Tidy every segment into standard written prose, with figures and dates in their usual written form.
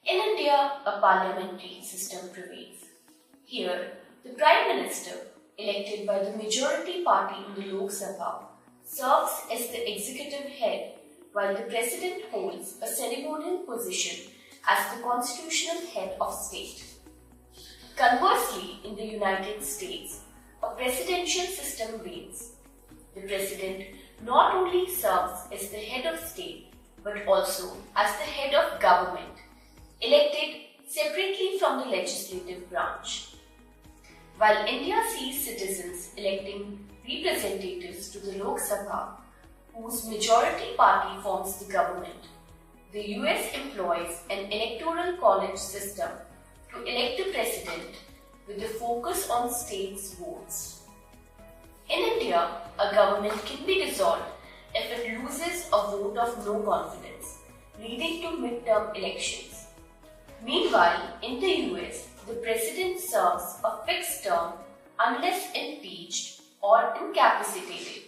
In India, a parliamentary system prevails. Here, the Prime Minister, elected by the majority party in the Lok Sabha, serves as the executive head, while the President holds a ceremonial position as the constitutional head of state. Conversely, in the United States, a presidential system reigns. The President not only serves as the head of state, but also as the head of government, elected separately from the legislative branch. While India sees citizens electing representatives to the Lok Sabha, whose majority party forms the government, the US employs an electoral college system to elect the president with a focus on states' votes. In India, a government can be dissolved if it loses a vote of no confidence, leading to midterm elections. Meanwhile, in the US, the president serves a fixed term unless impeached or incapacitated.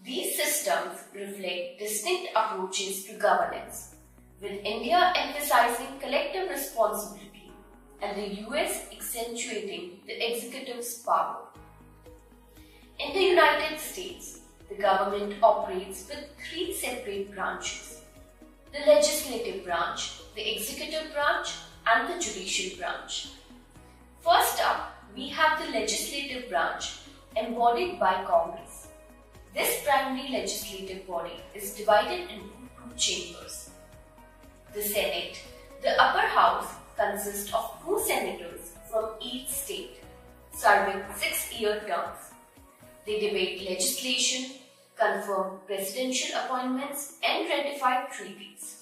These systems reflect distinct approaches to governance, with India emphasizing collective responsibility and the US accentuating the executive's power. In the United States, the government operates with three separate branches: the legislative branch, the executive branch, and the judicial branch. First up, we have the legislative branch embodied by Congress. This primary legislative body is divided into two chambers. The Senate, the upper house, consists of 2 senators from each state, serving 6-year terms. They debate legislation, confirm presidential appointments, and ratify treaties.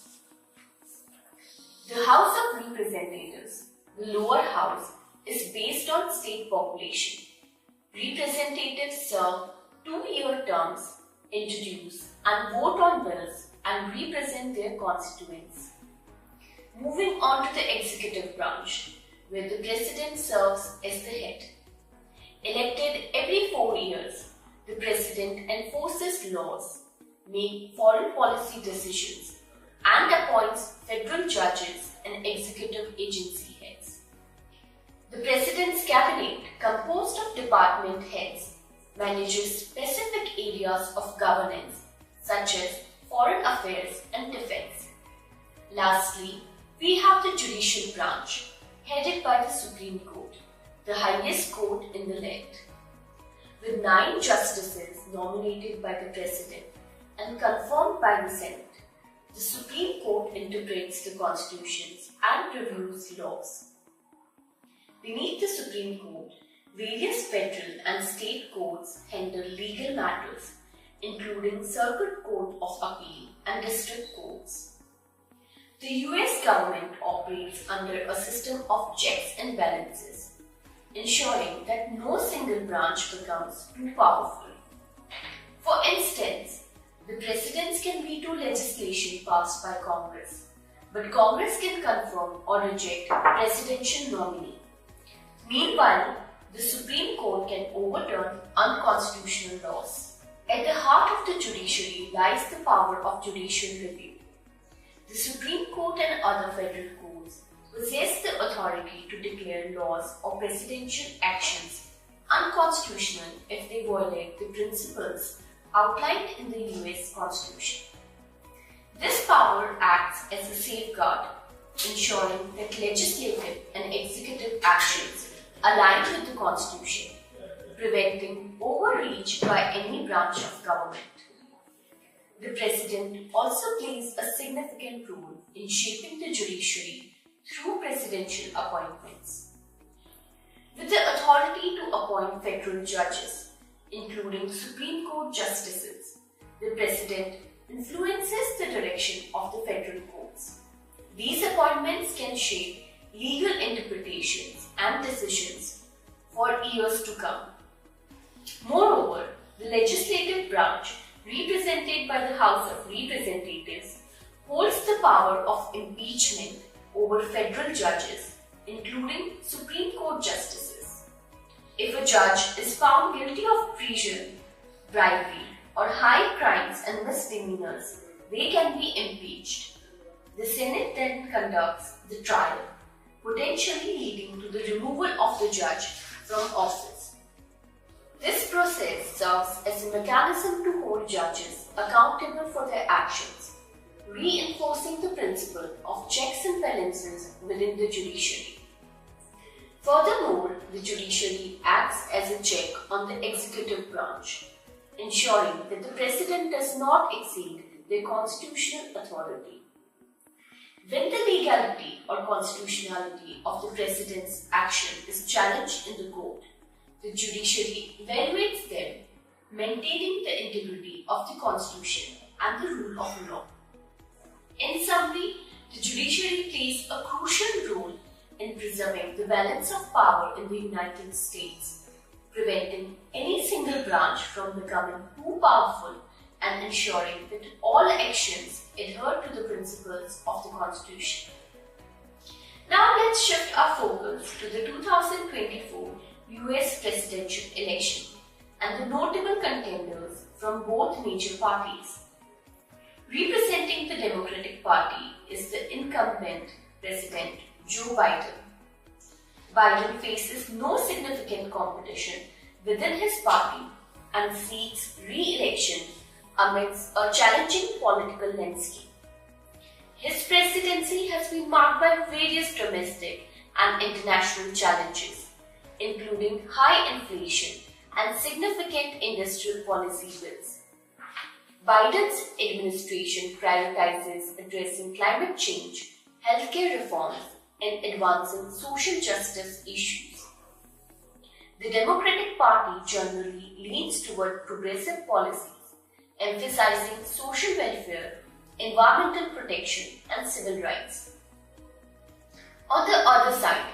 The House of Representatives, the lower house, is based on state population. Representatives serve 2-year terms, introduce and vote on bills, and represent their constituents. Moving on to the executive branch, where the president serves as the head. Elected every 4 years, the president enforces laws, makes foreign policy decisions, and appoints federal judges and executive agency heads. The president's cabinet, composed of department heads, manages specific areas of governance such as foreign affairs and defense. Lastly, we have the judicial branch, headed by the Supreme Court, the highest court in the land. With 9 justices nominated by the President and confirmed by the Senate, the Supreme Court interprets the constitutions and reviews laws. Beneath the Supreme Court, various federal and state courts handle legal matters, including Circuit Court of Appeal and district courts. The US government operates under a system of checks and balances, ensuring that no single branch becomes too powerful. For instance, the presidents can veto legislation passed by Congress, but Congress can confirm or reject a presidential nominee. Meanwhile, the Supreme Court can overturn unconstitutional laws. At the heart of the judiciary lies the power of judicial review. The Supreme Court and other federal courts possess the authority to declare laws or presidential actions unconstitutional if they violate the principles outlined in the US Constitution. This power acts as a safeguard, ensuring that legislative and executive actions align with the Constitution, preventing overreach by any branch of government. The President also plays a significant role in shaping the judiciary through presidential appointments. With the authority to appoint federal judges, including Supreme Court justices, the President influences the direction of the federal courts. These appointments can shape legal interpretations and decisions for years to come. Moreover, the legislative branch, represented by the House of Representatives, holds the power of impeachment over federal judges, including Supreme Court justices. If a judge is found guilty of treason, bribery, or high crimes and misdemeanors, they can be impeached. The Senate then conducts the trial, potentially leading to the removal of the judge from office. This process serves as a mechanism to hold judges accountable for their actions, reinforcing the principle of checks and balances within the judiciary. Furthermore, the judiciary acts as a check on the executive branch, ensuring that the President does not exceed their constitutional authority. When the legality or constitutionality of the President's action is challenged in the court, the judiciary evaluates them, maintaining the integrity of the Constitution and the rule of law. In summary, the judiciary plays a crucial role in preserving the balance of power in the United States, preventing any single branch from becoming too powerful and ensuring that all actions adhere to the principles of the Constitution. Now let's shift our focus to the 2024 US presidential election and the notable contenders from both major parties. Representing the Democratic Party is the incumbent President Joe Biden. Biden faces no significant competition within his party and seeks re-election amidst a challenging political landscape. His presidency has been marked by various domestic and international challenges, including high inflation and significant industrial policy bills. Biden's administration prioritizes addressing climate change, healthcare reforms, and advancing social justice issues. The Democratic Party generally leans toward progressive policies, emphasizing social welfare, environmental protection, and civil rights. On the other side,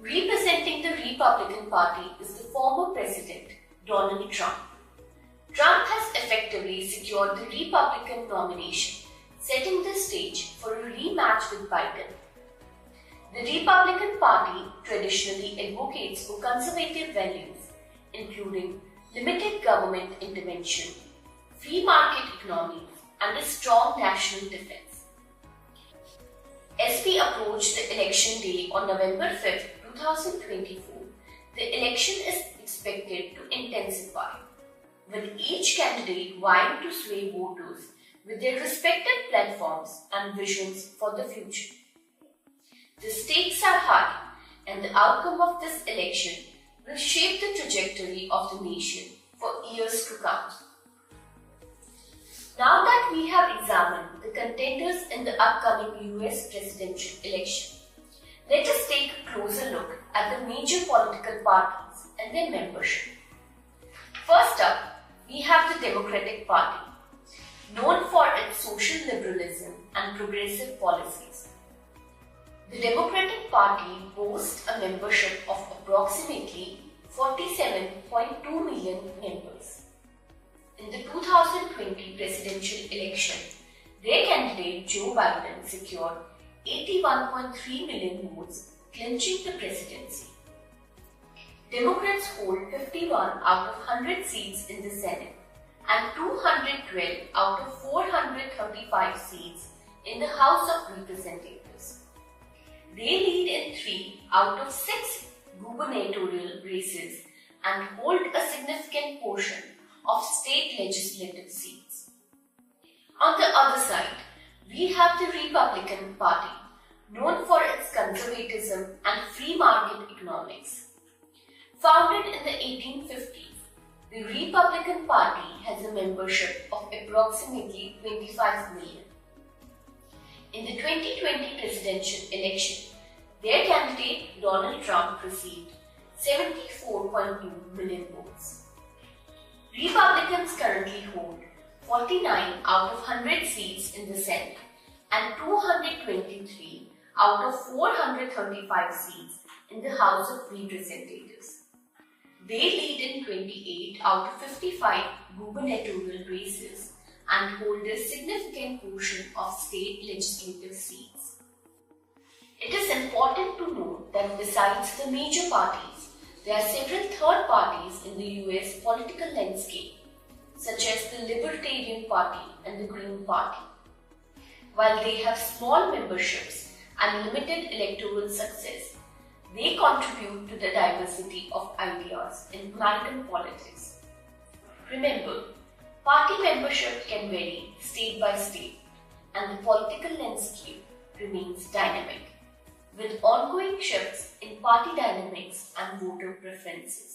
representing the Republican Party is the former President Donald Trump. Trump has effectively secured the Republican nomination, setting the stage for a rematch with Biden. The Republican Party traditionally advocates for conservative values, including limited government intervention, free market economies, and a strong national defense. As we approach the election day on November 5, 2024, the election is expected to intensify, with each candidate vying to sway voters with their respective platforms and visions for the future. The stakes are high, and the outcome of this election will shape the trajectory of the nation for years to come. Now that we have examined the contenders in the upcoming US presidential election, let us take a closer look at the major political parties and their membership. First up, we have the Democratic Party, known for its social liberalism and progressive policies. The Democratic Party boasts a membership of approximately 47.2 million members. In the 2020 presidential election, their candidate Joe Biden secured 81.3 million votes, clinching the presidency. Democrats hold 51 out of 100 seats in the Senate and 212 out of 435 seats in the House of Representatives. They lead in 3 out of 6 gubernatorial races and hold a significant portion of state legislative seats. On the other side, we have the Republican Party, known for its conservatism and free market economics. Founded in the 1850s, the Republican Party has a membership of approximately 25 million. In the 2020 presidential election, their candidate Donald Trump received 74.2 million votes. Republicans currently hold 49 out of 100 seats in the Senate and 223 out of 435 seats in the House of Representatives. They lead in 28 out of 55 gubernatorial races and hold a significant portion of state legislative seats. It is important to note that besides the major parties, there are several third parties in the US political landscape, such as the Libertarian Party and the Green Party. While they have small memberships and limited electoral success, they contribute to the diversity of ideas in American politics. Remember, party membership can vary state by state, and the political landscape remains dynamic, with ongoing shifts in party dynamics and voter preferences.